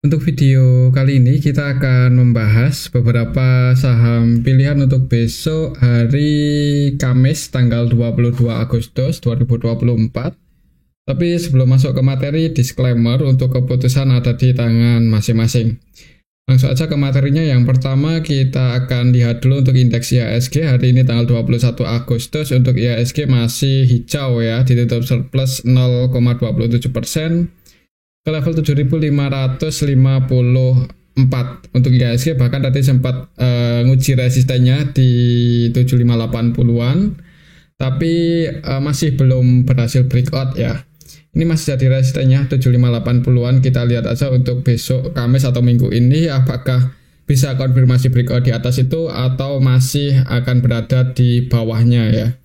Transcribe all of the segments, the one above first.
Untuk video kali ini kita akan membahas beberapa saham pilihan untuk besok hari Kamis tanggal 22 Agustus 2024. Tapi sebelum masuk ke materi, disclaimer untuk keputusan ada di tangan masing-masing. Langsung aja ke materinya. Yang pertama kita akan lihat dulu untuk indeks IHSG hari ini tanggal 21 Agustus. Untuk IHSG masih hijau ya, ditutup surplus 0,27%. Ke level 7.554 untuk IHSG, bahkan tadi sempat nguji resistennya di 7580-an, tapi masih belum berhasil breakout ya. Ini masih jadi resistennya 7580-an. Kita lihat aja untuk besok Kamis atau Minggu ini apakah bisa konfirmasi breakout di atas itu atau masih akan berada di bawahnya ya.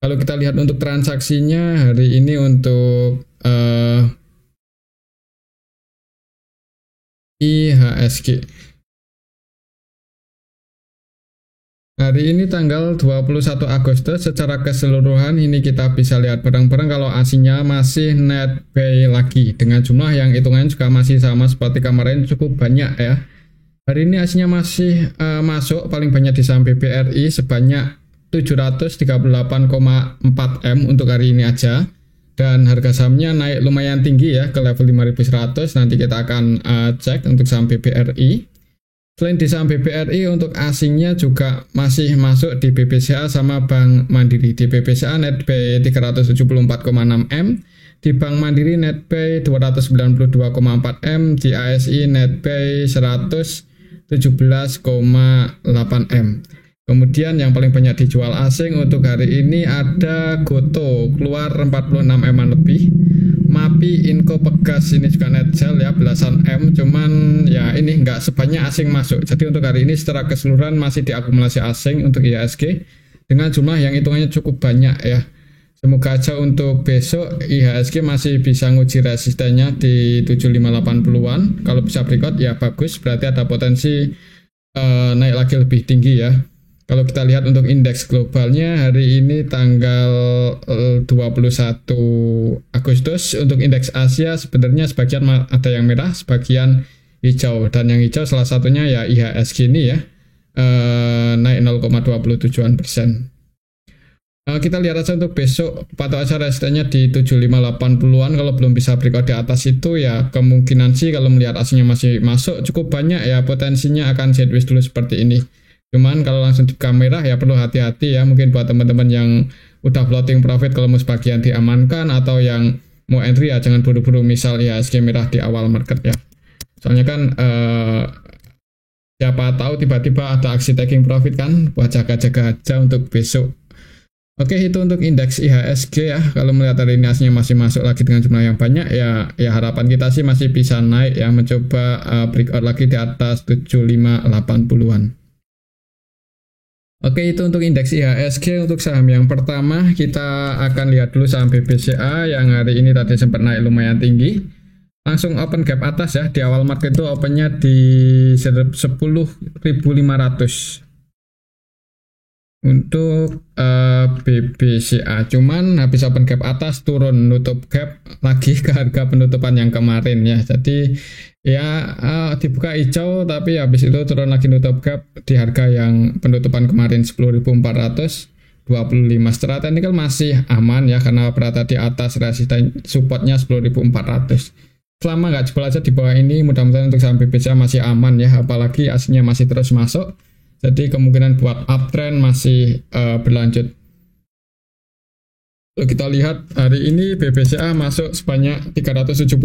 Kalau kita lihat untuk transaksinya hari ini untuk IHSG. Hari ini tanggal 21 Agustus secara keseluruhan ini kita bisa lihat bareng-bareng kalau aslinya masih net buy lagi dengan jumlah yang hitungannya juga masih sama seperti kemarin, cukup banyak ya. Hari ini aslinya masih masuk paling banyak di saham BBRI sebanyak 738,4 M untuk hari ini aja. Dan harga sahamnya naik lumayan tinggi ya ke level 5100. Nanti kita akan cek untuk saham BBRI. Selain di saham BBRI, untuk asingnya juga masih masuk di BBCA sama Bank Mandiri. Di BBCA net buy 374,6 M, di Bank Mandiri net buy 292,4 M, di ASI net buy 117,8 M. Kemudian yang paling banyak dijual asing untuk hari ini ada Goto keluar 46 M lebih, Mapi, Inco, Pegas ini juga net sell ya belasan M, cuman ya ini nggak sebanyak asing masuk. Jadi untuk hari ini secara keseluruhan masih diakumulasi asing untuk IHSG dengan jumlah yang hitungannya cukup banyak ya. Semoga aja untuk besok IHSG masih bisa nguji resistennya di 7580-an. Kalau bisa breakout ya bagus, berarti ada potensi naik lagi lebih tinggi ya. Kalau kita lihat untuk indeks globalnya hari ini tanggal 21 Agustus, untuk indeks Asia sebenarnya sebagian ada yang merah, sebagian hijau, dan yang hijau salah satunya ya IHSG ini ya, naik 0,27%. Kita lihat aja untuk besok, patok aja resistennya di 7580-an. Kalau belum bisa breakout di atas itu ya kemungkinan sih kalau melihat aslinya masih masuk cukup banyak ya, potensinya akan sideways dulu seperti ini. Cuman kalau langsung di kamera ya perlu hati-hati ya, mungkin buat teman-teman yang udah floating profit kalau mau sebagian diamankan, atau yang mau entry ya jangan buru-buru misal IHSG merah di awal market ya. Soalnya kan siapa tahu tiba-tiba ada aksi taking profit kan, buat jaga-jaga aja untuk besok. Oke, itu untuk indeks IHSG ya. Kalau melihat hari ini aslinya masih masuk lagi dengan jumlah yang banyak ya harapan kita sih masih bisa naik ya, mencoba breakout lagi di atas 7580-an. Oke, itu untuk indeks IHSG. Untuk saham yang pertama kita akan lihat dulu saham BBCA yang hari ini tadi sempat naik lumayan tinggi. Langsung open gap atas ya. Di awal market itu opennya di 10.500 untuk BBCA. Cuman habis open gap atas turun nutup gap lagi ke harga penutupan yang kemarin ya. Jadi ya dibuka hijau tapi habis itu turun lagi nutup gap di harga yang penutupan kemarin 10.425. Secara teknikal masih aman ya karena berada di atas resisten supportnya 10.400. Selama nggak jebol aja di bawah ini, mudah-mudahan untuk saham BBCA masih aman ya, apalagi aslinya masih terus masuk. Jadi kemungkinan buat uptrend masih berlanjut. Kalau kita lihat hari ini BBCA masuk sebanyak 374,6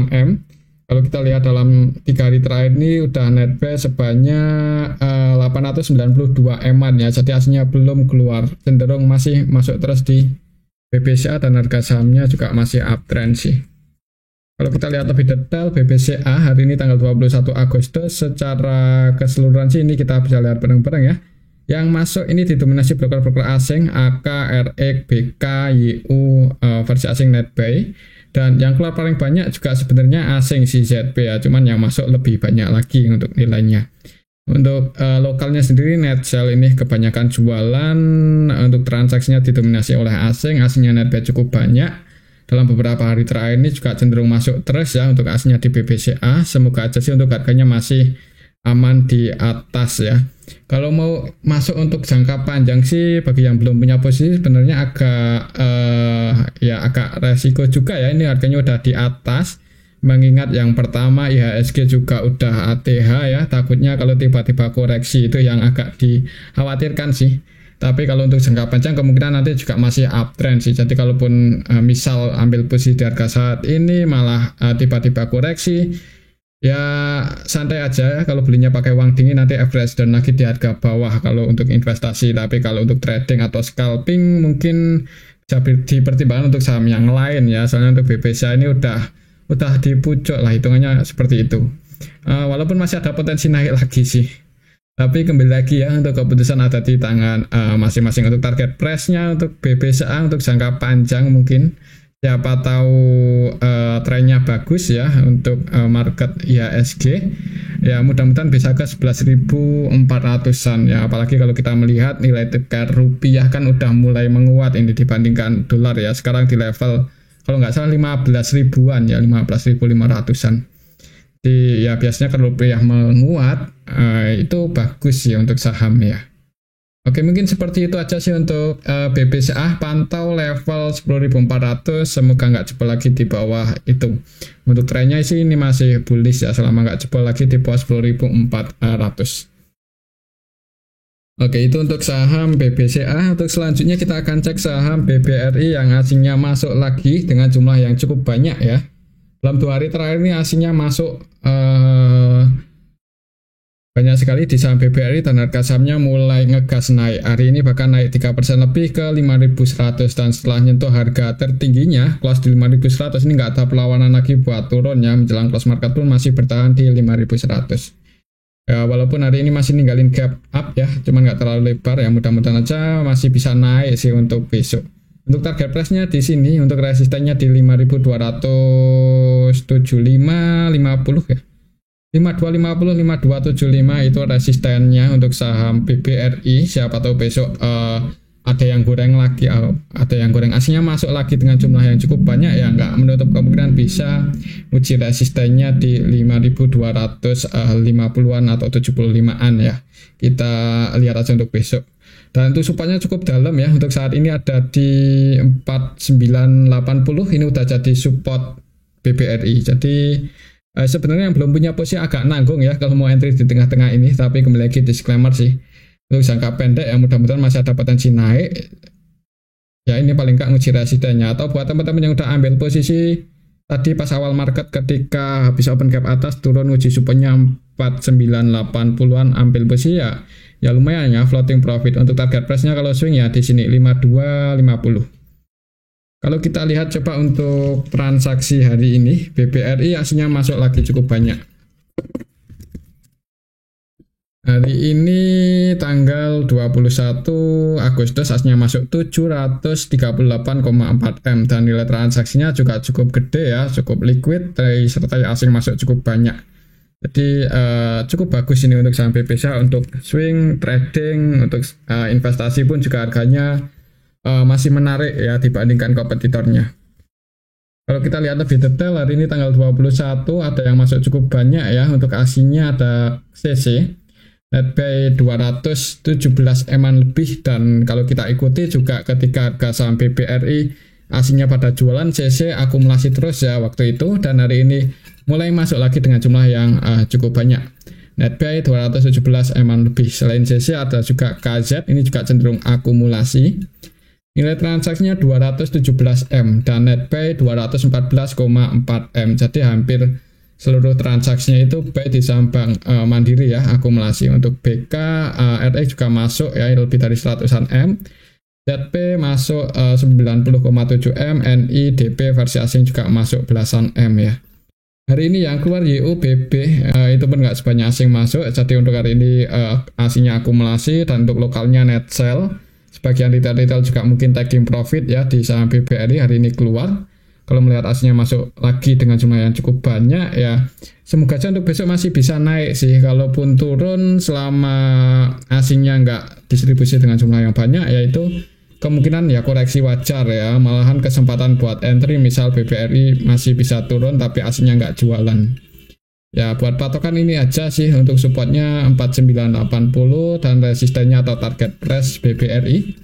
M. Kalau kita lihat dalam 3 hari terakhir ini udah net buy sebanyak 892 M-an ya. Jadi aslinya belum keluar, cenderung masih masuk terus di BBCA dan harga sahamnya juga masih uptrend sih. Kalau kita lihat lebih detail BBCA hari ini tanggal 21 Agustus secara keseluruhan sih ini kita bisa lihat bareng-bareng ya. Yang masuk ini didominasi broker-broker asing, AK, RX, BK, YU, versi asing net buy. Dan yang keluar paling banyak juga sebenarnya asing si ZP ya, cuman yang masuk lebih banyak lagi untuk nilainya. Untuk lokalnya sendiri net sell ini kebanyakan jualan, untuk transaksinya didominasi oleh asing, asingnya net buy cukup banyak. dalam beberapa hari terakhir ini juga cenderung masuk terus ya untuk asingnya di BBCA. Semoga aja sih untuk harganya masih aman di atas ya. Kalau mau masuk untuk jangka panjang sih bagi yang belum punya posisi sebenarnya agak resiko juga ya, ini harganya udah di atas. Mengingat yang pertama IHSG juga udah ATH ya, takutnya kalau tiba-tiba koreksi itu yang agak dikhawatirkan sih. Tapi kalau untuk jangka panjang kemungkinan nanti juga masih uptrend sih. Jadi kalaupun misal ambil posisi di harga saat ini malah tiba-tiba koreksi, ya santai aja ya. Kalau belinya pakai uang dingin nanti average dan lagi di harga bawah kalau untuk investasi. Tapi kalau untuk trading atau scalping mungkin bisa dipertimbangkan untuk saham yang lain ya. Soalnya untuk BBCA ini udah di pucuk lah hitungannya seperti itu. Walaupun masih ada potensi naik lagi sih. Tapi kembali lagi ya, untuk keputusan ada di tangan masing-masing. Untuk target price-nya untuk BBCA untuk jangka panjang mungkin siapa tahu trennya bagus ya untuk market IHSG. Ya mudah-mudahan bisa ke 11.400-an ya, apalagi kalau kita melihat nilai tukar rupiah kan udah mulai menguat ini dibandingkan dolar ya. Sekarang di level kalau nggak salah 15 ribuan ya, 15.500-an. Jadi ya biasanya kalau rupiah menguat itu bagus sih untuk saham ya. Oke, mungkin seperti itu aja sih untuk BBCA. Pantau level 10.400, semoga nggak jebol lagi di bawah itu. Untuk trennya sih ini masih bullish ya, selama nggak jebol lagi di bawah 10.400. Oke, itu untuk saham BBCA. Untuk selanjutnya kita akan cek saham BBRI yang asingnya masuk lagi dengan jumlah yang cukup banyak ya. Dalam 2 hari terakhir ini asingnya masuk banyak sekali di saham BBRI dan harga sahamnya mulai ngegas naik. Hari ini bahkan naik 3% lebih ke 5.100 dan setelah nyentuh harga tertingginya close di 5.100 ini nggak ada perlawanan lagi buat turun ya. Menjelang close market pun masih bertahan di 5.100. Ya, walaupun hari ini masih ninggalin gap up ya, cuman nggak terlalu lebar ya, mudah-mudahan aja masih bisa naik sih untuk besok. Untuk target price-nya di sini, untuk resistennya di 5.275, 50 ya. 5250, 5275 itu resistennya untuk saham BBRI. Siapa tahu besok ada yang goreng lagi, ada yang goreng aslinya masuk lagi dengan jumlah yang cukup banyak ya, nggak menutup kemungkinan bisa uji resistennya di 5.250-an atau 75-an ya. Kita lihat aja untuk besok. Dan untuk support-nya cukup dalam ya, untuk saat ini ada di 4980, ini udah jadi support BBRI. Jadi sebenarnya yang belum punya posisi agak nanggung ya kalau mau entry di tengah-tengah ini, tapi kembali lagi disclaimer sih. Untuk jangka pendek ya mudah-mudahan masih ada potensi naik ya, ini paling nggak nguji resistennya. Atau buat teman-teman yang udah ambil posisi tadi pas awal market ketika habis open gap atas turun uji supportnya 4980-an, ambil posisi ya lumayan ya, floating profit. Untuk target price-nya kalau swing ya di sini 5250. Kalau kita lihat coba untuk transaksi hari ini, BBRI aslinya masuk lagi cukup banyak. Hari ini tanggal 21 Agustus aslinya masuk 738,4 M dan nilai transaksinya juga cukup gede ya, cukup liquid, serta asing masuk cukup banyak. Jadi cukup bagus ini untuk saham BBCA untuk swing trading, untuk investasi pun juga harganya masih menarik ya dibandingkan kompetitornya. Kalau kita lihat lebih detail hari ini tanggal 21 ada yang masuk cukup banyak ya. Untuk asingnya ada CC net buy 217 M-an lebih, dan kalau kita ikuti juga ketika harga saham BBRI asingnya pada jualan, CC akumulasi terus ya waktu itu, dan hari ini mulai masuk lagi dengan jumlah yang cukup banyak. Net buy 217 M-an lebih. Selain CC ada juga KZ, ini juga cenderung akumulasi. Nilai transaksinya 217 M dan net buy 214,4 M. Jadi hampir seluruh transaksinya itu buy di saham Bank Mandiri ya, akumulasi. Untuk BK, RX juga masuk ya, lebih dari 100-an M. ZP masuk 90,7 M, NI, DP versi asing juga masuk belasan M ya. Hari ini yang keluar YUBB itu pun nggak sebanyak asing masuk, jadi untuk hari ini asingnya akumulasi, dan untuk lokalnya net sell. Sebagian retail juga mungkin taking profit ya di saham BBRI hari ini keluar. Kalau melihat aslinya masuk lagi dengan jumlah yang cukup banyak ya, semoga aja untuk besok masih bisa naik sih. Kalaupun turun selama asingnya nggak distribusi dengan jumlah yang banyak, yaitu kemungkinan ya koreksi wajar ya, malahan kesempatan buat entry misal BBRI masih bisa turun tapi aslinya nggak jualan. Ya buat patokan ini aja sih untuk supportnya 4980 dan resistennya atau target price BBRI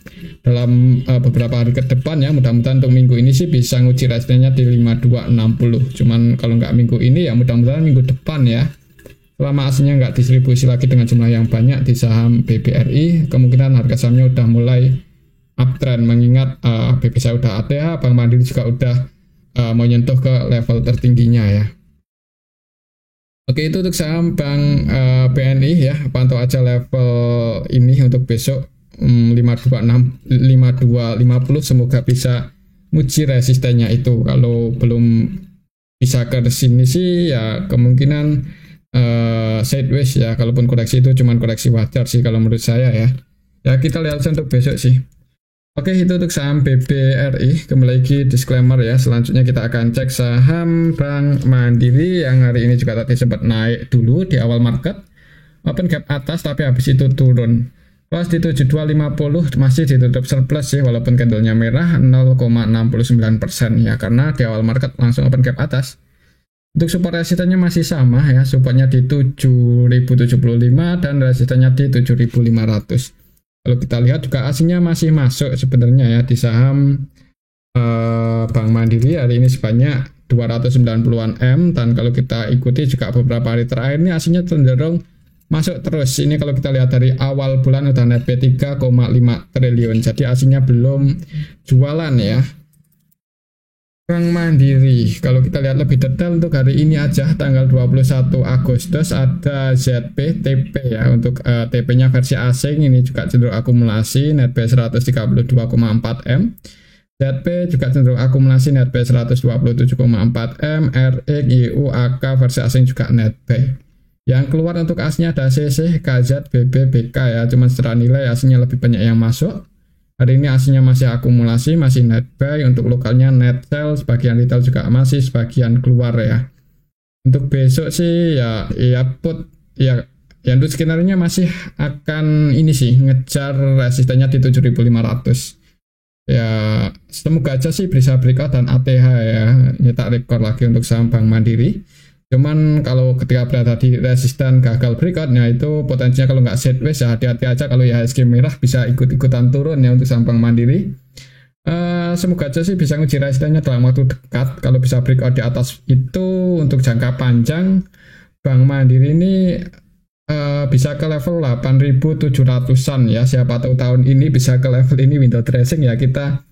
dalam beberapa hari ke depan ya, mudah-mudahan untuk minggu ini sih bisa nguji resistennya di 5260. Cuman kalau nggak minggu ini ya mudah-mudahan minggu depan ya. Selama aslinya nggak distribusi lagi dengan jumlah yang banyak di saham BBRI, kemungkinan harga sahamnya udah mulai uptrend, mengingat BBSA udah ATH, Bank Mandiri juga udah mau nyentuh ke level tertingginya ya. Oke, itu untuk saham Bank BNI ya, pantau aja level ini untuk besok 5250, semoga bisa nguji resistennya itu. Kalau belum bisa ke sini sih ya kemungkinan sideways ya, kalaupun koreksi itu cuman koreksi wajar sih kalau menurut saya ya. Ya kita lihat untuk besok sih. Oke, itu untuk saham BBRI. Kembali lagi disclaimer ya. Selanjutnya kita akan cek saham Bank Mandiri yang hari ini juga tadi sempat naik dulu di awal market. Open gap atas tapi habis itu turun. Close di 7250 masih ditutup surplus sih walaupun candlenya merah 0,69% ya, karena di awal market langsung open gap atas. Untuk support resistennya masih sama ya. Supportnya di 7075 dan resistennya di 7500. Kalau kita lihat juga aslinya masih masuk sebenarnya ya di saham Bank Mandiri hari ini sebanyak 290-an M, dan kalau kita ikuti juga beberapa hari terakhir ini aslinya cenderung masuk terus. Ini kalau kita lihat dari awal bulan udah net P 3,5 triliun, jadi aslinya belum jualan ya. Bank Mandiri, kalau kita lihat lebih detail untuk hari ini aja tanggal 21 Agustus ada ZP TP ya. Untuk TP-nya versi asing ini juga cenderung akumulasi net P 132,4 M. ZP juga cenderung akumulasi net P 127,4 M. RX, YU, AK versi asing juga net P. Yang keluar untuk asnya ada CC, KZ, BB, BK ya. Cuman secara nilai aslinya lebih banyak yang masuk. Hari ini aslinya masih akumulasi, masih net buy. Untuk lokalnya net sell, sebagian retail juga masih sebagian keluar ya. Untuk besok sih ya put ya untuk skenario masih akan ini sih ngejar resistennya di 7500. Ya semoga aja sih bisa breakout dan ATH ya, nyetak rekor lagi untuk saham Bank Mandiri. Cuman kalau ketika berada di resisten gagal breakoutnya itu potensinya kalau nggak sideways ya hati-hati aja. Kalau IHSG merah bisa ikut-ikutan turun ya untuk saham Bank Mandiri. Semoga aja sih bisa nguji resistennya dalam waktu dekat. Kalau bisa breakout di atas itu untuk jangka panjang Bank Mandiri ini bisa ke level 8.700-an ya. Siapa tahu tahun ini bisa ke level ini window dressing ya. Kita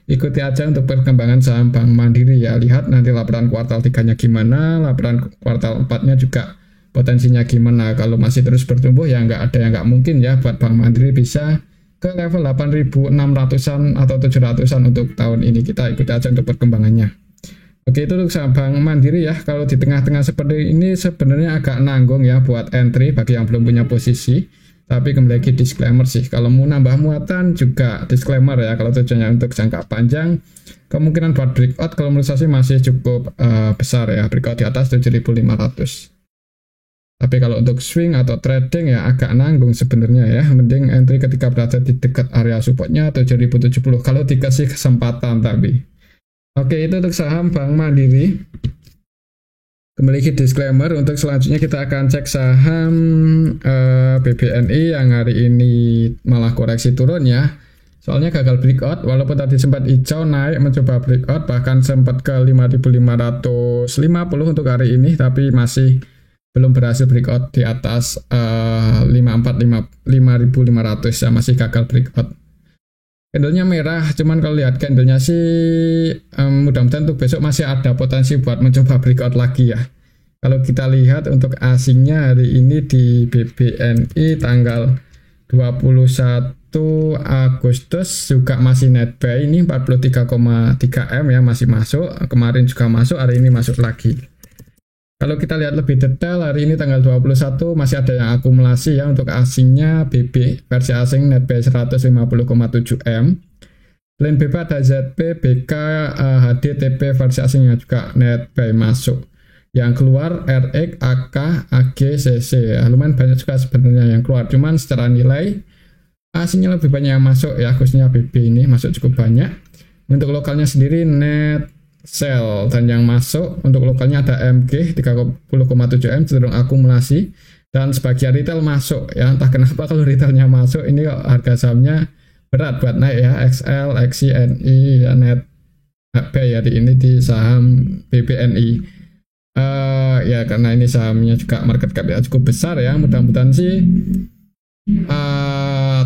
ikuti aja untuk perkembangan saham Bank Mandiri ya. Lihat nanti laporan kuartal 3-nya gimana, laporan kuartal 4-nya juga potensinya gimana. Kalau masih terus bertumbuh ya nggak ada yang nggak mungkin ya buat Bank Mandiri bisa ke level 8.600-an atau 700-an untuk tahun ini. Kita ikuti aja untuk perkembangannya. Oke, itu untuk saham Bank Mandiri ya. Kalau di tengah-tengah seperti ini sebenarnya agak nanggung ya buat entry bagi yang belum punya posisi. Tapi kembali lagi disclaimer sih, kalau mau nambah muatan juga disclaimer ya. Kalau tujuannya untuk jangka panjang, kemungkinan buat breakout kalau menurut saya sih masih cukup besar ya, breakout di atas 7500. Tapi kalau untuk swing atau trading ya agak nanggung sebenarnya ya. Mending entry ketika berada di dekat area supportnya 7070 kalau dikasih kesempatan tapi. Oke, itu untuk saham Bank Mandiri. Kembali ke disclaimer, untuk selanjutnya kita akan cek saham BBNI yang hari ini malah koreksi turun ya. Soalnya gagal breakout, walaupun tadi sempat hijau naik mencoba breakout, bahkan sempat ke 5.550 untuk hari ini, tapi masih belum berhasil breakout di atas 5.500 ya, masih gagal breakout. Candlenya merah, cuman kalau lihat candlenya sih mudah-mudahan untuk besok masih ada potensi buat mencoba breakout lagi ya. Kalau kita lihat untuk asingnya hari ini di BBNI tanggal 21 Agustus juga masih net buy, ini 43,3 M ya, masih masuk. Kemarin juga masuk, hari ini masuk lagi. Kalau kita lihat lebih detail, hari ini tanggal 21 masih ada yang akumulasi ya untuk asingnya. BB versi asing net buy 150,7 M. Selain BB ada ZP, BK, HD, TP versi asingnya juga net buy masuk. Yang keluar RX, AK, AG, CC ya. Lumayan banyak juga sebenarnya yang keluar. Cuman secara nilai asingnya lebih banyak yang masuk ya, khususnya BB ini masuk cukup banyak. Untuk lokalnya sendiri net sell, dan yang masuk untuk lokalnya ada MG 30,7M cenderung akumulasi, dan sebagian retail masuk ya. Entah kenapa kalau retailnya masuk ini harga sahamnya berat buat naik ya. XL, XI, NI, ya, net HP ya di saham BBNI. Ya karena ini sahamnya juga market cap ya cukup besar ya. Mudah-mudahan sih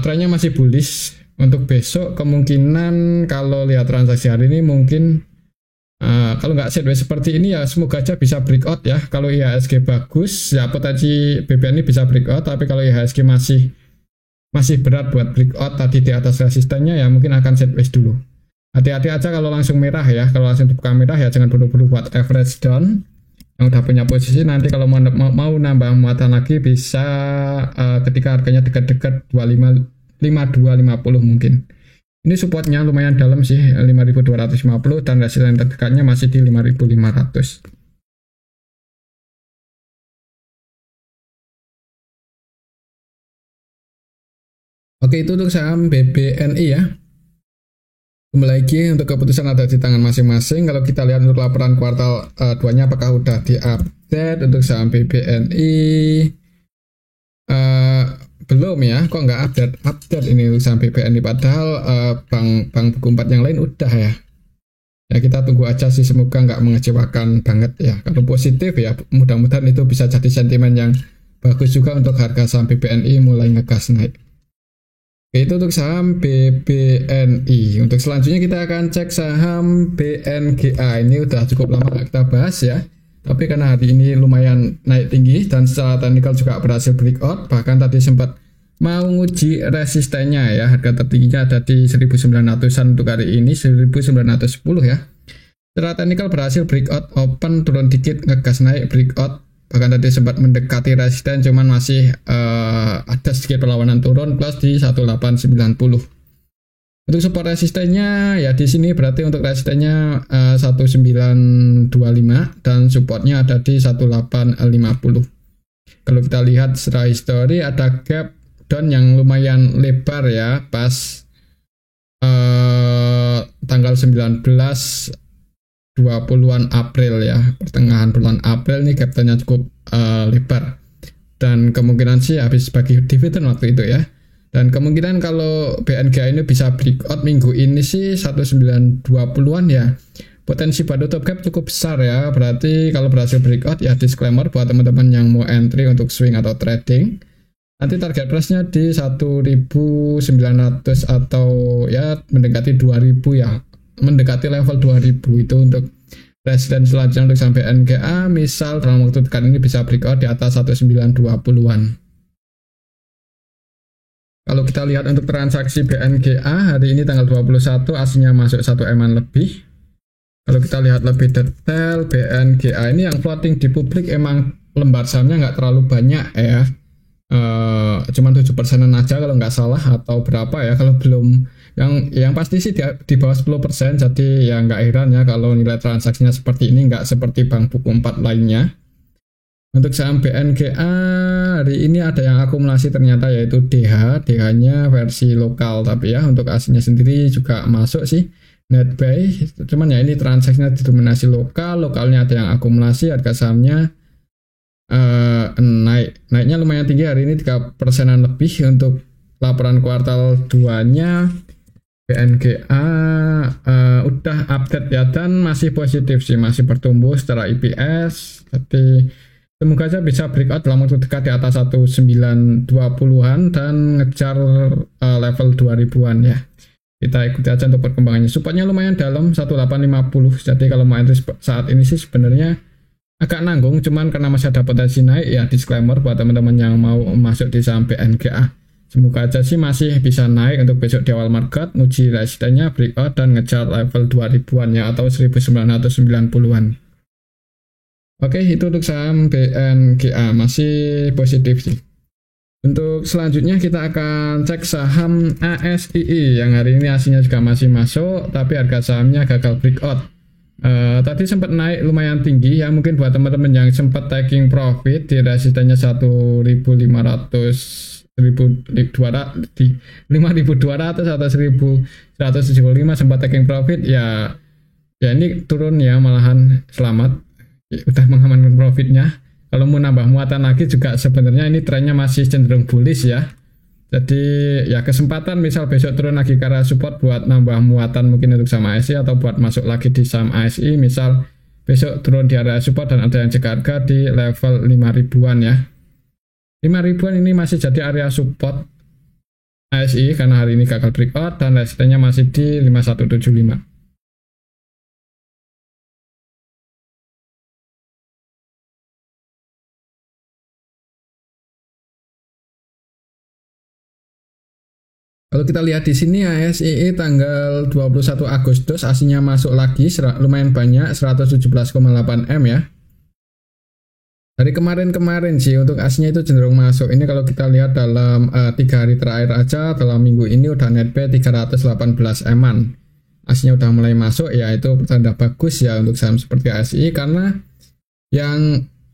trennya masih bullish. Untuk besok kemungkinan kalau lihat transaksi hari ini mungkin kalau nggak sideways seperti ini ya semoga aja bisa breakout ya. Kalau IHSG bagus ya potensi BBNI bisa breakout, tapi kalau IHSG masih berat buat breakout tadi di atas resistennya ya mungkin akan sideways dulu. Hati-hati aja kalau langsung merah ya. Kalau langsung dibuka merah ya jangan buru-buru buat average down. Yang udah punya posisi nanti kalau mau nambah muatan lagi bisa ketika harganya dekat-dekat 5250 mungkin. Ini supportnya lumayan dalam sih 5250 dan resisten terdekatnya masih di 5500. Oke, itu untuk saham BBNI ya. Kembali lagi untuk keputusan ada di tangan masing-masing. Kalau kita lihat untuk laporan kuartal 2-nya apakah udah diupdate untuk saham BBNI? Belum ya, kok nggak update ini untuk saham BBNI, padahal bank buku 4 yang lain udah ya. Ya kita tunggu aja sih, semoga nggak mengecewakan banget ya. Kalau positif ya mudah-mudahan itu bisa jadi sentimen yang bagus juga untuk harga saham BBNI mulai ngegas naik. Itu untuk saham BBNI. Untuk selanjutnya kita akan cek saham BNGA. Ini udah cukup lama kita bahas ya. Tapi karena hari ini lumayan naik tinggi dan secara teknikal juga berhasil breakout. Bahkan tadi sempat mau nguji resistennya ya. Harga tertingginya ada di 1900-an untuk hari ini, 1910 ya. Secara teknikal berhasil breakout, open turun dikit, ngegas naik, breakout. Bahkan tadi sempat mendekati resisten, cuman masih ada sedikit perlawanan turun plus di 1890. Untuk support resistennya ya di sini berarti untuk resistennya 1925 dan supportnya ada di 1850. Kalau kita lihat secara histori ada gap down yang lumayan lebar ya pas tanggal 19 20-an April ya, pertengahan bulan April nih gapnya cukup lebar, dan kemungkinan sih habis bagi dividen waktu itu ya, dan kemungkinan kalau BNGA ini bisa breakout minggu ini sih 1920-an ya, potensi pada top gap cukup besar ya. Berarti kalau berhasil breakout ya disclaimer buat teman-teman yang mau entry untuk swing atau trading, nanti target price-nya di 1900 atau ya mendekati 2000 ya, mendekati level 2000 itu untuk resisten selanjutnya untuk sampai NGA. Misal dalam waktu dekat ini bisa breakout di atas 1920-an. Kalau kita lihat untuk transaksi BNGA hari ini tanggal 21 aslinya masuk 1 M-an lebih. Kalau kita lihat lebih detail BNGA ini yang floating di publik emang lembar sahamnya nggak terlalu banyak ya. Cuman 7%-an aja kalau nggak salah atau berapa ya, kalau belum yang pasti sih di bawah 10%, jadi ya nggak heran ya kalau nilai transaksinya seperti ini, nggak seperti bank buku 4 lainnya. Untuk saham BNGA hari ini ada yang akumulasi ternyata yaitu DH-nya versi lokal, tapi ya untuk aslinya sendiri juga masuk sih net buy, cuman ya ini transaksinya didominasi lokalnya ada yang akumulasi, harga sahamnya naiknya lumayan tinggi hari ini 3%-an lebih. Untuk laporan kuartal 2-nya BNGA udah update ya dan masih positif sih, masih bertumbuh secara EPS, jadi semoga aja bisa breakout dalam waktu dekat di atas 1920-an dan ngejar level 2000-an ya. Kita ikuti aja untuk perkembangannya. Supportnya lumayan dalam 1850, jadi kalau mau entry saat ini sih sebenarnya agak nanggung, cuman karena masih ada potensi naik ya disclaimer buat teman-teman yang mau masuk di saham BNGA. Semoga aja sih masih bisa naik untuk besok di awal market, nguji resistennya, breakout dan ngejar level 2000-an ya atau 1990-an. Oke, itu untuk saham BNGA masih positif sih. Untuk selanjutnya kita akan cek saham ASII yang hari ini aslinya juga masih masuk, tapi harga sahamnya gagal breakout. Tadi sempat naik lumayan tinggi ya, mungkin buat teman-teman yang sempat taking profit di resistennya 1500 1.200 di 5.200 atau 1.175 sempat taking profit ya. Ya ini turun ya, malahan selamat ya, udah mengamankan profitnya. Kalau mau nambah muatan lagi juga sebenarnya ini trennya masih cenderung bullish ya. Jadi ya kesempatan misal besok turun lagi ke area support buat nambah muatan mungkin untuk saham ASI atau buat masuk lagi di saham ASI. Misal besok turun di area support dan ada yang cek harga di level 5.000-an ya. 5.000-an ini masih jadi area support ASI karena hari ini gagal breakout dan resistennya masih di 5175. Kalau kita lihat di sini ASII tanggal 21 Agustus aslinya masuk lagi lumayan banyak 117,8 M ya. Dari kemarin-kemarin sih untuk aslinya itu cenderung masuk. Ini kalau kita lihat dalam 3 hari terakhir aja dalam minggu ini udah net buy 318 M-an. Aslinya udah mulai masuk ya, itu pertanda bagus ya untuk saham seperti ASII karena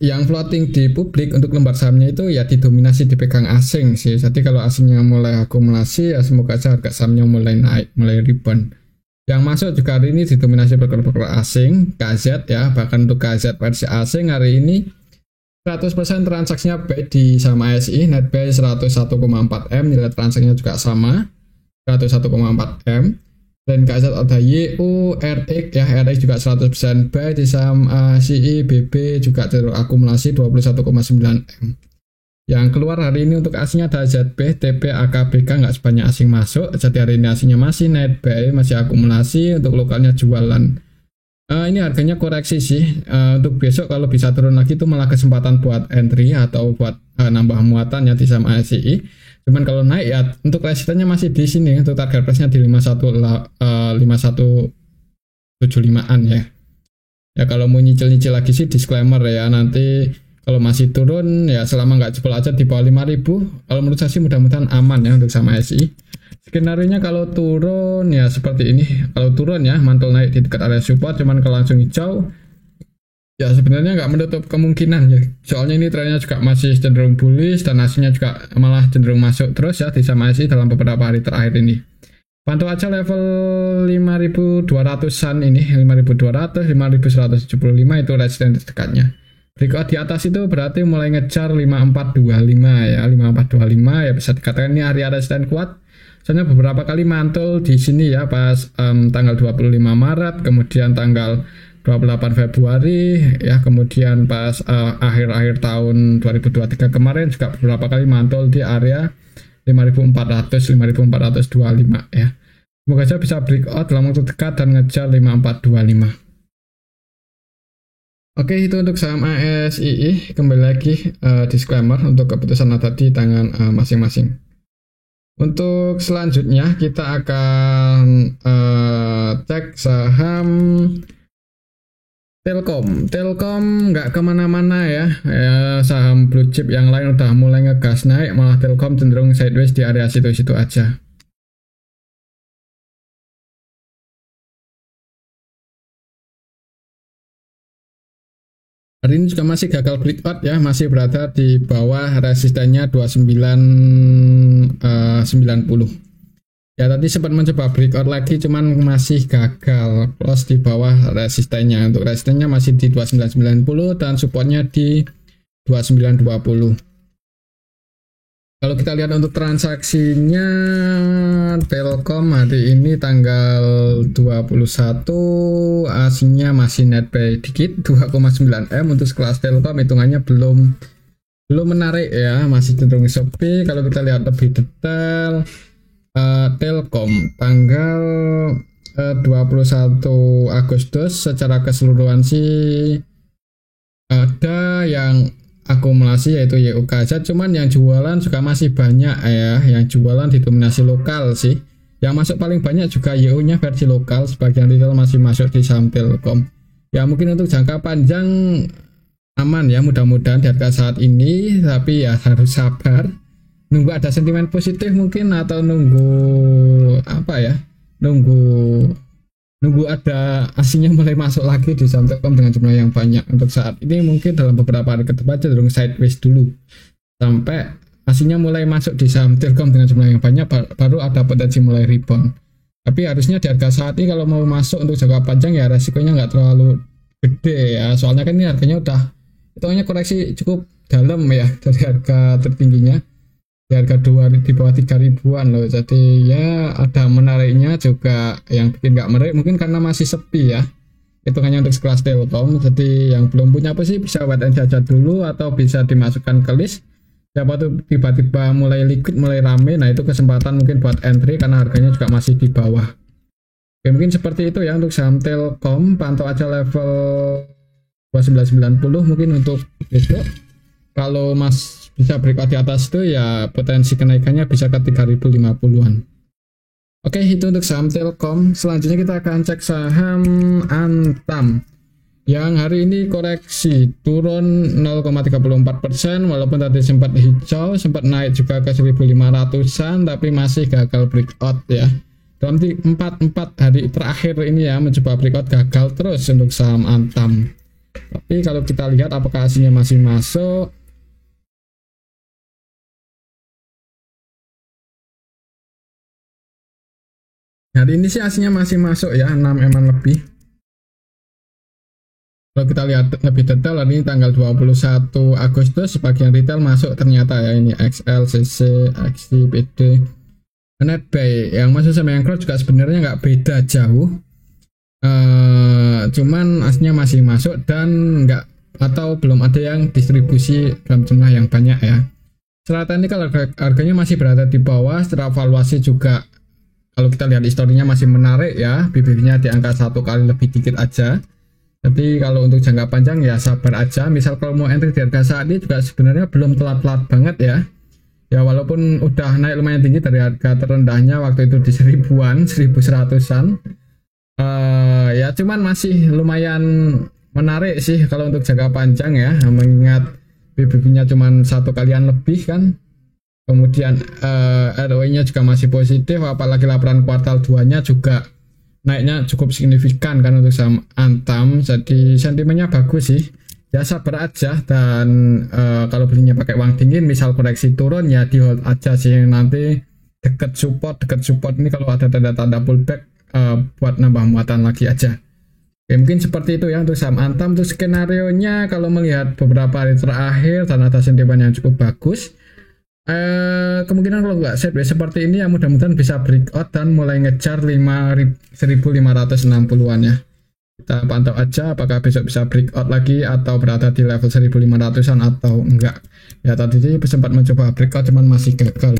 yang floating di publik untuk lembar sahamnya itu ya didominasi dipegang asing sih. Jadi kalau asingnya mulai akumulasi ya semoga saja harga sahamnya mulai naik, mulai rebound. Yang masuk juga hari ini didominasi broker-broker asing, KZ ya, bahkan untuk KZ versi asing hari ini 100% transaksinya buy di saham ASI, net buy 101,4 M, nilai transaksinya juga sama 101,4 M. Dan KZ ada YU, RX ya, RX juga 100% buy di saham ASI, BB juga cenderung akumulasi 21,9 M. Yang keluar hari ini untuk asingnya ada ZB, TP, AKBK nggak sebanyak asing masuk, jadi hari ini asingnya masih net buy, masih akumulasi, untuk lokalnya jualan. Ini harganya koreksi sih, untuk besok kalau bisa turun lagi itu malah kesempatan buat entry atau buat nambah muatan ya di saham ASI. Cuman kalau naik ya untuk resistennya masih di sini, untuk target price-nya di 5175-an ya. Ya kalau mau nyicil-nyicil lagi sih disclaimer ya, nanti kalau masih turun ya selama nggak jebol aja di bawah 5.000. Kalau menurut saya sih mudah-mudahan aman ya untuk sama ASI. Skenario-nya kalau turun ya seperti ini. Kalau turun ya mantul naik di dekat area support, cuman kalau langsung hijau ya sebenarnya nggak menutup kemungkinan ya. Soalnya ini trennya juga masih cenderung bullish dan hasilnya juga malah cenderung masuk terus ya di saham ASI dalam beberapa hari terakhir ini. Pantau aja level 5.200-an ini, 5.200, 5.175 itu resisten terdekatnya. Breakout di atas itu berarti mulai ngejar 5425 ya, 5425 ya bisa dikatakan ini area resisten kuat. Soalnya beberapa kali mantul di sini ya pas tanggal 25 Maret, kemudian tanggal 28 Februari ya, kemudian pas akhir-akhir tahun 2023 kemarin juga beberapa kali mantul di area 5400 5425 ya. Semoga saja bisa breakout dalam waktu dekat dan ngejar 5425. Oke, itu untuk saham ASII. Kembali lagi disclaimer untuk keputusan ada di tangan masing-masing. Untuk selanjutnya kita akan cek saham Telkom. Telkom nggak kemana-mana ya. Saham blue chip yang lain udah mulai ngegas naik, malah Telkom cenderung sideways di area situ-situ aja. Hari ini juga masih gagal breakout ya, masih berada di bawah resistennya 2990. Ya tadi sempat mencoba breakout lagi cuman masih gagal, close di bawah resistennya. Untuk resistennya masih di 2990 dan supportnya di 2920. Kalau kita lihat untuk transaksinya Telkom hari ini tanggal 21 aslinya masih net buy dikit 2,9 M. Untuk sekelas Telkom hitungannya belum menarik ya, masih cenderung sepi. Kalau kita lihat lebih detail Telkom tanggal 21 Agustus secara keseluruhan sih ada yang akumulasi yaitu YUKZ, cuman yang jualan juga masih banyak ya, yang jualan didominasi lokal sih. Yang masuk paling banyak juga YU-nya versi lokal, sebagian retail masih masuk di saham Telkom. Ya mungkin untuk jangka panjang aman ya, mudah-mudahan di harga saat ini, tapi ya harus sabar. Nunggu ada sentimen positif mungkin, atau nunggu apa ya, nunggu ada asingnya mulai masuk lagi di saham Telkom dengan jumlah yang banyak. Untuk saat ini mungkin dalam beberapa hari ke depan cenderung sideways dulu sampai aslinya mulai masuk di saham Telkom dengan jumlah yang banyak, baru ada potensi mulai rebound. Tapi harusnya di harga saat ini kalau mau masuk untuk jangka panjang ya resikonya nggak terlalu gede ya, soalnya kan ini harganya udah hitungannya koreksi cukup dalam ya dari harga tertingginya di harga 2 di bawah 3 ribuan loh. Jadi ya ada menariknya juga, yang bikin nggak menarik mungkin karena masih sepi ya hitungannya untuk sekelas Telkom. Jadi yang belum punya apa sih bisa wait and see aja dulu, atau bisa dimasukkan ke list. Siapa tuh tiba-tiba mulai liquid, mulai rame, nah itu kesempatan mungkin buat entry karena harganya juga masih di bawah. Oke, mungkin seperti itu ya untuk saham Telkom. Pantau aja level 2990 mungkin untuk besok. Kalau Mas bisa breakout di atas itu ya potensi kenaikannya bisa ke 3050-an. Oke, itu untuk saham Telkom. Selanjutnya kita akan cek saham Antam yang hari ini koreksi turun 0,34%, walaupun tadi sempat hijau, sempat naik juga ke 1500-an, tapi masih gagal breakout ya. Dalam 4 hari terakhir ini ya mencoba breakout, gagal terus untuk saham Antam. Tapi kalau kita lihat apakah hasilnya masih masuk, hari ini sih hasilnya masih masuk ya, 6 eman lebih. Kalau kita lihat lebih detail, hari ini tanggal 21 Agustus sebagian retail masuk ternyata ya, ini XL, CC, XC, PD, NetBuy. Yang masuk sama yang crowd juga sebenarnya nggak beda jauh, cuman aslinya masih masuk dan nggak, atau belum ada yang distribusi dalam jumlah yang banyak ya. Secara teknikal harganya masih berada di bawah, secara valuasi juga kalau kita lihat historinya masih menarik ya, bibirnya di angka 1 kali lebih dikit aja. Jadi kalau untuk jangka panjang ya sabar aja. Misal kalau mau entry di harga saat ini juga sebenarnya belum telat-telat banget ya. Ya walaupun udah naik lumayan tinggi dari harga terendahnya waktu itu di 1000-an, 1100-an. Ya cuman masih lumayan menarik sih kalau untuk jangka panjang ya. Mengingat BBB-nya cuman 1 kalian lebih kan. Kemudian ROE-nya juga masih positif, apalagi laporan kuartal 2-nya juga naiknya cukup signifikan kan untuk saham Antam. Jadi sentimennya bagus sih, ya sabar aja. Dan kalau belinya pakai uang dingin, misal koreksi turun ya di hold aja sih, nanti deket support ini kalau ada tanda-tanda pullback buat nambah muatan lagi aja. Oke, mungkin seperti itu ya untuk saham Antam. Untuk skenario nya kalau melihat beberapa hari terakhir dan ada sentimen yang cukup bagus, kemungkinan kalau nggak sideways seperti ini ya mudah-mudahan bisa breakout dan mulai ngejar 1560-an ya. Kita pantau aja apakah besok bisa breakout lagi atau berada di level 1500-an atau enggak. Ya tadi sempat mencoba breakout cuman masih gagal.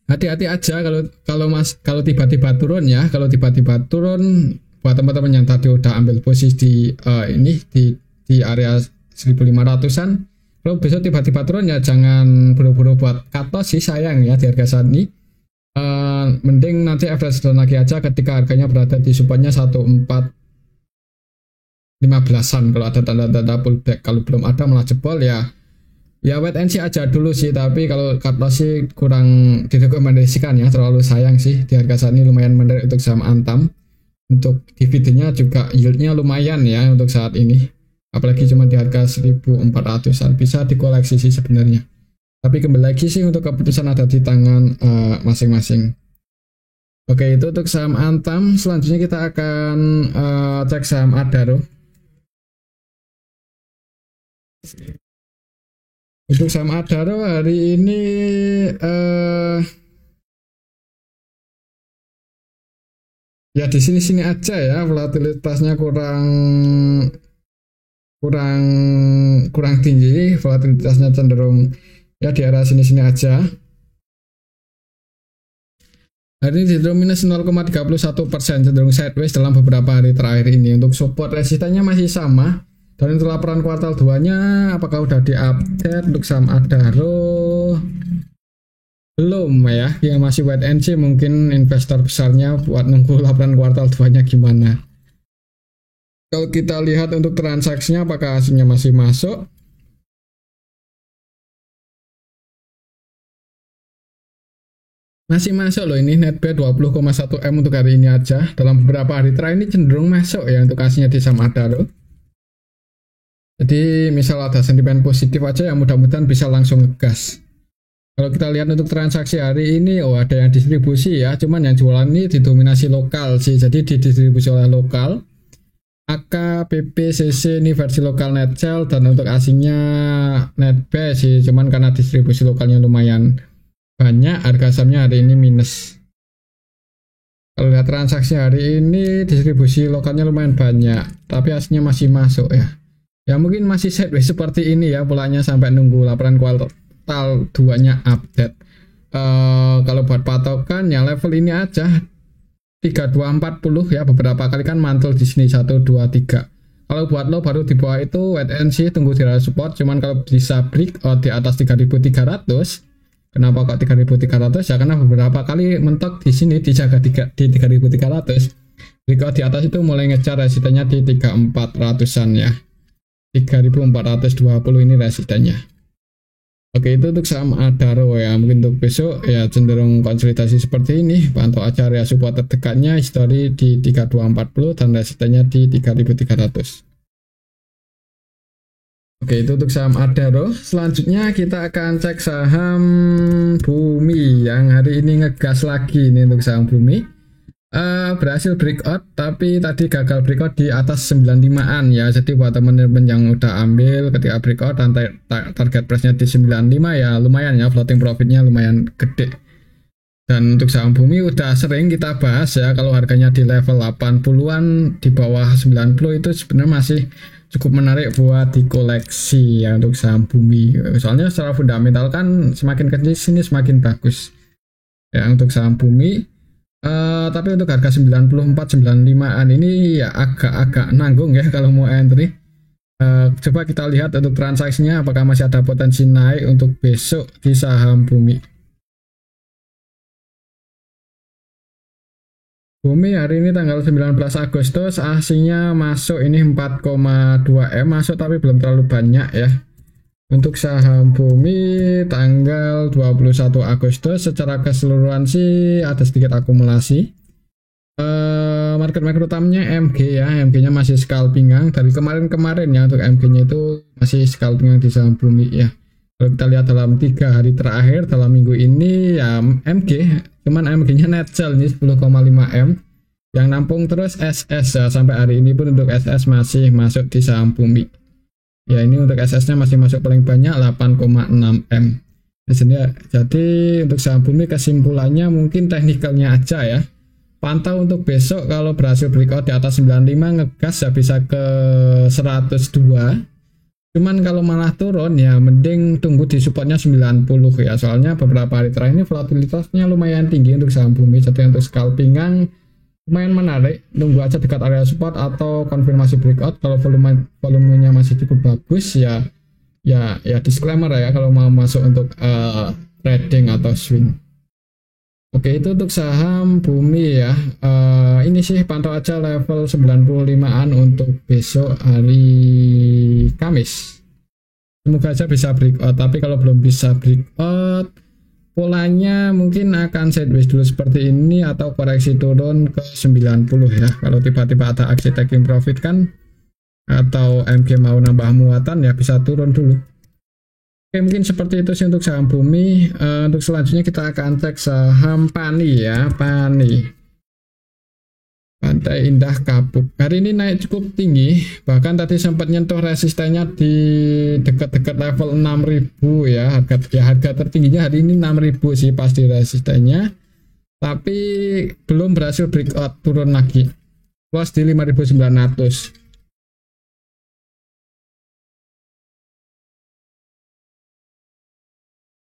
Hati-hati aja kalau tiba-tiba turun ya. Kalau tiba-tiba turun, buat teman-teman yang tadi udah ambil posisi di area 1500-an, kalau besok tiba-tiba turun ya jangan buru-buru buat cut loss sih, sayang ya di harga saat ini. Mending nanti average down lagi aja ketika harganya berada di supportnya 1415-an kalau ada tanda-tanda pullback. Kalau belum ada malah jebol ya wait and see aja dulu sih. Tapi kalau cut loss sih kurang direkomendasikan ya, terlalu sayang sih. Di harga saat ini lumayan menarik untuk saham Antam. Untuk dividennya juga yieldnya lumayan ya untuk saat ini, apalagi cuma di harga 1400-an, bisa dikoleksi sih sebenarnya. Tapi kembali lagi sih untuk keputusan ada di tangan masing-masing. Oke, itu untuk saham Antam. Selanjutnya kita akan cek saham Adaro. Untuk saham Adaro hari ini ya di sini-sini aja ya, volatilitasnya kurang tinggi, volatilitasnya cenderung ya di area sini-sini aja. Hari ini cenderung minus 0,31%, cenderung sideways dalam beberapa hari terakhir ini. Untuk support resistannya masih sama. Dan untuk laporan kuartal 2-nya apakah udah diupdate untuk saham Adaro? Belum ya, yang masih wait and see. Mungkin investor besarnya buat nunggu laporan kuartal 2-nya gimana. Kalau kita lihat untuk transaksinya apakah hasilnya masih masuk? Masih masuk loh ini, NetBuy 20,1 M untuk hari ini aja. Dalam beberapa hari terakhir ini cenderung masuk ya untuk hasilnya di saham Adaro. Jadi misal ada sentimen positif aja ya mudah-mudahan bisa langsung ngegas. Kalau kita lihat untuk transaksi hari ini, oh ada yang distribusi ya, cuman yang jualan ini didominasi lokal sih, jadi didistribusi oleh lokal. AK, PP, CC ini versi lokal net sell, dan untuk asingnya net buy sih, cuman karena distribusi lokalnya lumayan banyak, harga sahamnya hari ini minus. Kalau lihat transaksi hari ini distribusi lokalnya lumayan banyak, tapi aslinya masih masuk ya. Ya mungkin masih sideways seperti ini ya polanya sampai nunggu laporan kuartal 2-nya update. Kalau buat patokan ya level ini aja 3240 ya, beberapa kali kan mantul di sini 1 2 3. Kalau buat lo baru di bawah itu wait and see, tunggu di area support. Cuman kalau bisa breakout di atas 3300, kenapa kok 3300 ya, karena beberapa kali mentok di sini dijaga di 3300. Breakout di atas itu mulai ngejar resistennya di 3400-an ya. 3420 ini resistennya. Oke, itu untuk saham Adaro ya. Mungkin untuk besok ya cenderung konsolidasi seperti ini. Pantau aja area support terdekatnya histori di 3240 dan resistennya di 3300. Oke, itu untuk saham Adaro. Selanjutnya kita akan cek saham Bumi yang hari ini ngegas lagi. Ini untuk saham Bumi. Berhasil breakout, tapi tadi gagal breakout di atas 95-an ya. Jadi buat teman-teman yang udah ambil ketika breakout dan target price-nya di 95 ya lumayan ya, floating profitnya lumayan gede. Dan untuk saham Bumi udah sering kita bahas ya, kalau harganya di level 80-an di bawah 90 itu sebenarnya masih cukup menarik buat dikoleksi ya untuk saham Bumi. Soalnya secara fundamental kan semakin kecil sini semakin bagus ya untuk saham Bumi. Tapi untuk harga 94-95an ini ya agak-agak nanggung ya kalau mau entry. Coba kita lihat untuk transaksinya apakah masih ada potensi naik untuk besok di saham Bumi. Bumi hari ini tanggal 19 Agustus aslinya masuk ini 4,2M masuk, tapi belum terlalu banyak ya. Untuk saham Bumi tanggal 21 Agustus secara keseluruhan sih ada sedikit akumulasi. Market maker utamanya MG ya, MG-nya masih scalpingan dari kemarin-kemarin ya. Untuk MG-nya itu masih scalpingan di saham Bumi ya. Kalau kita lihat dalam 3 hari terakhir dalam minggu ini ya MG, cuman MG-nya net sell ini 10,5M. Yang nampung terus SS ya, sampai hari ini pun untuk SS masih masuk di saham Bumi. Ya ini untuk SS-nya masih masuk paling banyak 8,6M. Jadi untuk saham Bumi kesimpulannya mungkin teknikalnya aja ya. Pantau untuk besok kalau berhasil breakout di atas 95 ngegas ya bisa ke 102. Cuman kalau malah turun ya mending tunggu di supportnya 90 ya. Soalnya beberapa hari terakhir ini volatilitasnya lumayan tinggi untuk saham Bumi. Jadi untuk scalpingan lumayan menarik, tunggu aja dekat area support atau konfirmasi breakout. Kalau volumenya masih cukup bagus ya disclaimer ya kalau mau masuk untuk trading atau swing. Oke, itu untuk saham Bumi ya. Ini sih pantau aja level 95-an untuk besok hari Kamis. Semoga aja bisa breakout, tapi kalau belum bisa breakout polanya mungkin akan sideways dulu seperti ini atau koreksi turun ke 90 ya. Kalau tiba-tiba ada aksi taking profit kan atau MG mau nambah muatan ya bisa turun dulu. Oke, mungkin seperti itu sih untuk saham Bumi. Untuk selanjutnya kita akan cek saham Pani ya, Pani. Pantai Indah Kapuk. Hari ini naik cukup tinggi, bahkan tadi sempat nyentuh resistennya di dekat-dekat level 6.000 ya. Harga tertingginya hari ini 6.000 sih pasti resistennya. Tapi belum berhasil breakout turun lagi. Close di 5.900.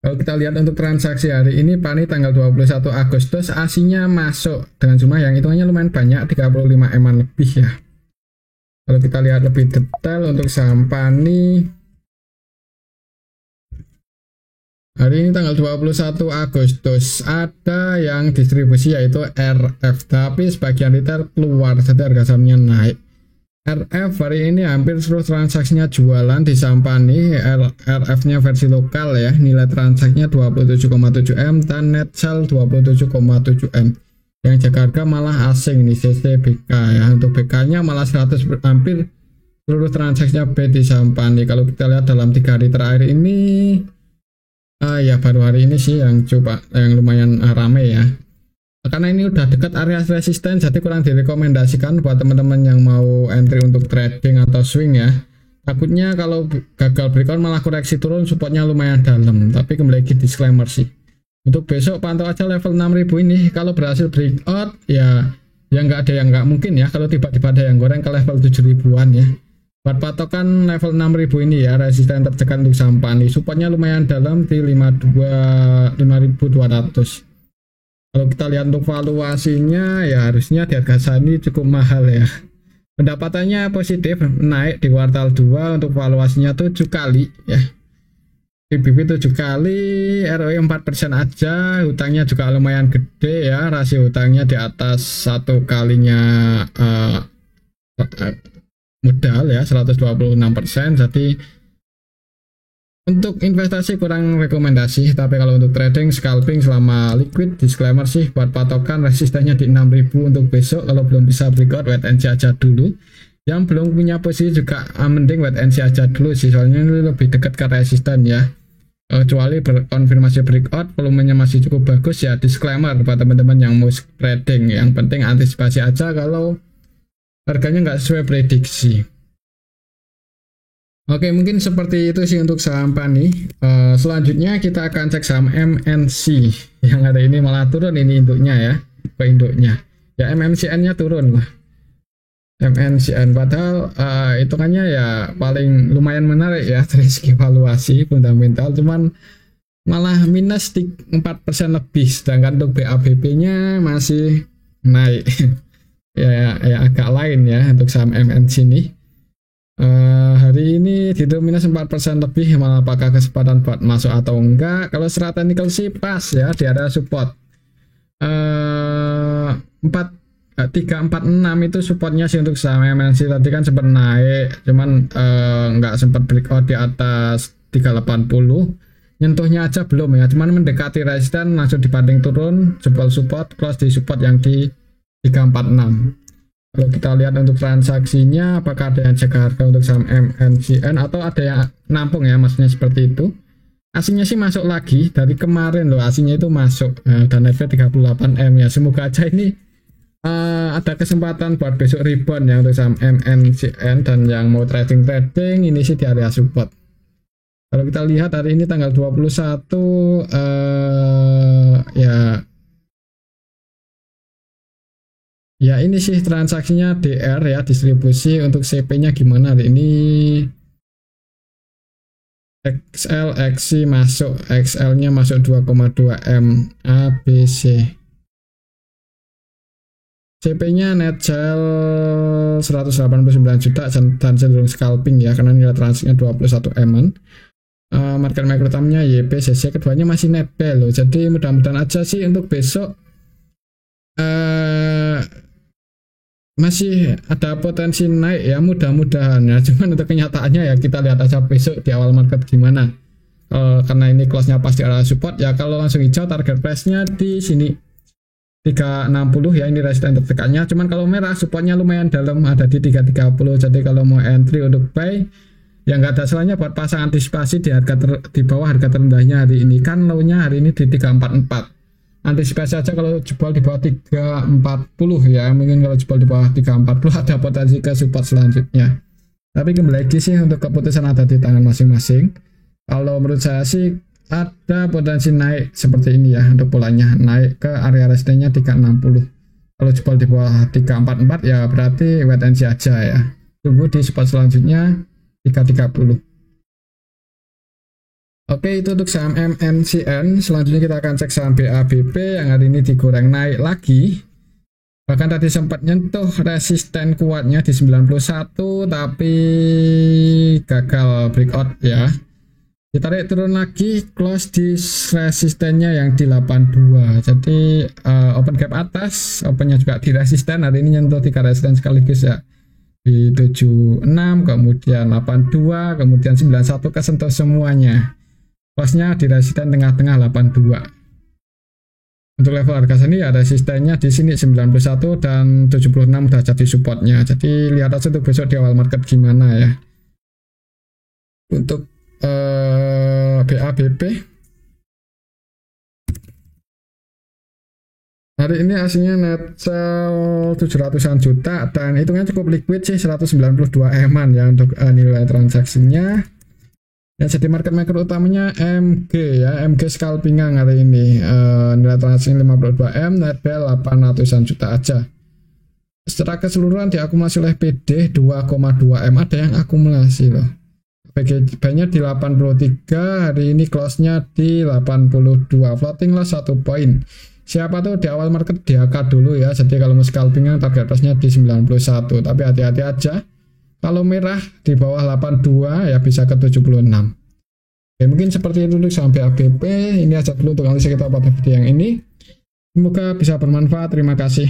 Kalau kita lihat untuk transaksi hari ini Pani tanggal 21 Agustus aslinya masuk dengan jumlah yang hitungannya lumayan banyak 35M lebih ya. Kalau kita lihat lebih detail untuk saham Pani hari ini tanggal 21 Agustus ada yang distribusi yaitu RF, tapi sebagian retail keluar jadi harga sahamnya naik. RF hari ini hampir seluruh transaksinya jualan di saham Pani. RF-nya versi lokal ya, nilai transaksinya 27,7M dan net sell 27,7M. Yang jaga harga malah asing nih, CCBK ya. Untuk BK-nya malah hampir seluruh transaksinya B di saham Pani. Kalau kita lihat dalam 3 hari terakhir ini, ya baru hari ini sih yang lumayan rame ya. Karena ini udah dekat area resisten, jadi kurang direkomendasikan buat teman-teman yang mau entry untuk trading atau swing ya. Takutnya kalau gagal breakout malah koreksi turun, supportnya lumayan dalam. Tapi kembali lagi disclaimer sih. Untuk besok pantau aja level 6000 ini. Kalau berhasil breakout ya nggak ada yang nggak mungkin ya. Kalau tiba-tiba ada yang goreng ke level 7000-an ya. Buat patokan level 6000 ini ya, resisten tertekan untuk saham Pani. Supportnya lumayan dalam di 5200. Kalau kita lihat untuk valuasinya ya harusnya di harga ini cukup mahal ya. Pendapatannya positif, naik di kuartal 2 untuk valuasinya 7 kali ya. PBB 7 kali, ROE 4% aja, hutangnya juga lumayan gede ya, rasio hutangnya di atas 1 kalinya modal ya, 126%. Jadi untuk investasi kurang rekomendasi, tapi kalau untuk trading, scalping selama liquid, disclaimer sih buat patokan resistennya di 6000 untuk besok. Kalau belum bisa breakout, wait and see aja dulu. Yang belum punya posisi juga mending wait and see aja dulu sih, soalnya ini lebih dekat ke resisten ya. Kecuali konfirmasi breakout, volumenya masih cukup bagus ya, disclaimer buat teman-teman yang mau trading. Yang penting antisipasi aja kalau harganya nggak sesuai prediksi. Oke, mungkin seperti itu sih untuk saham Pani. Selanjutnya kita akan cek saham MNC yang ada ini malah turun ini induknya ya, induknya. Ya MNCN-nya turun lah. MNCN padahal hitungannya ya paling lumayan menarik ya dari segi valuasi fundamental, cuman malah minus 4% lebih, sedangkan untuk BABP-nya masih naik. ya agak lain ya untuk saham MNC ini. Hari ini tidur minus 4% lebih, malah apakah kesempatan buat masuk atau enggak? Kalau secara teknikal sih pas ya di area support 346 itu supportnya sih untuk saham MNC. Tadi kan sempat naik, cuman enggak sempat breakout di atas 380, nyentuhnya aja belum ya, cuman mendekati resisten langsung dibanding turun, jebol support, close di support yang di 346. Kalau kita lihat untuk transaksinya, apakah ada yang jaga harga untuk saham MNCN atau ada yang nampung ya, maksudnya seperti itu. Asingnya sih masuk lagi dari kemarin loh, asingnya itu masuk dan FV 38M ya. Semoga aja ini ada kesempatan buat besok rebound ya untuk saham MNCN, dan yang mau trading ini sih di area support. Kalau kita lihat hari ini tanggal 21 ya ini sih transaksinya DR ya, distribusi. Untuk CP-nya gimana hari ini? XL, XC masuk, XL-nya masuk 2,2 M, ABC. CP-nya net sell 189 juta dan cenderung scalping ya, karena nilai transaksinya 21 M. Market utamanya YP, CC, keduanya masih net buy loh. Jadi mudah-mudahan aja sih untuk besok masih ada potensi naik ya, mudah-mudahan ya. Cuman untuk kenyataannya ya kita lihat aja besok di awal market gimana. Karena ini close-nya pasti area support ya, kalau langsung hijau target price-nya di sini 360 ya, ini resisten tertekannya. Cuman kalau merah supportnya lumayan dalam, ada di 330. Jadi kalau mau entry untuk buy ya nggak ada salahnya buat pasang antisipasi di harga di bawah harga terendahnya hari ini. Kan low-nya hari ini di 344. Antisipasi aja kalau jebol di bawah 340 ya, mungkin kalau jebol di bawah 340 ada potensi ke support selanjutnya. Tapi kembali lagi sih untuk keputusan ada di tangan masing-masing. Kalau menurut saya sih ada potensi naik seperti ini ya, untuk polanya naik ke area resistennya 360. Kalau jebol di bawah 344 ya berarti wait and see aja ya, tunggu di support selanjutnya 330. Oke, itu untuk saham MNCN. Selanjutnya kita akan cek saham BABP yang hari ini digoreng naik lagi. Bahkan tadi sempat nyentuh resisten kuatnya di 91, tapi gagal breakout ya. Ditarik turun lagi, close di resistennya yang di 82. Jadi open gap atas, opennya juga di resisten. Hari ini nyentuh 3 resisten sekaligus ya. Di 76, kemudian 82, kemudian 91 kesentuh semuanya. Close-nya di resisten tengah-tengah 82. Untuk level harga sini ya resistennya di sini 91 dan 76 udah jadi supportnya. Jadi lihat aja tuh besok di awal market gimana ya. Untuk BABP hari ini aslinya net sell 700-an juta dan hitungnya cukup liquid sih, 192 M-an ya untuk nilai transaksinya. Ya, jadi market maker utamanya MG ya, MG scalpingan hari ini. Nilai transaksi 52 M, net bel 800-an juta aja. Secara keseluruhan diakumulasi oleh PD 2,2 M, ada yang akumulasi loh. PGB-nya di 83, hari ini close-nya di 82, floating loss 1 poin. Siapa tuh di awal market diangkat dulu ya, jadi kalau mau scalpingan target loss-nya di 91, tapi hati-hati aja. Kalau merah di bawah 82 ya bisa ke 76. Oke, mungkin seperti itu untuk saham BABP. Ini aja dulu untuk analisa kita pada video yang ini. Semoga bisa bermanfaat. Terima kasih.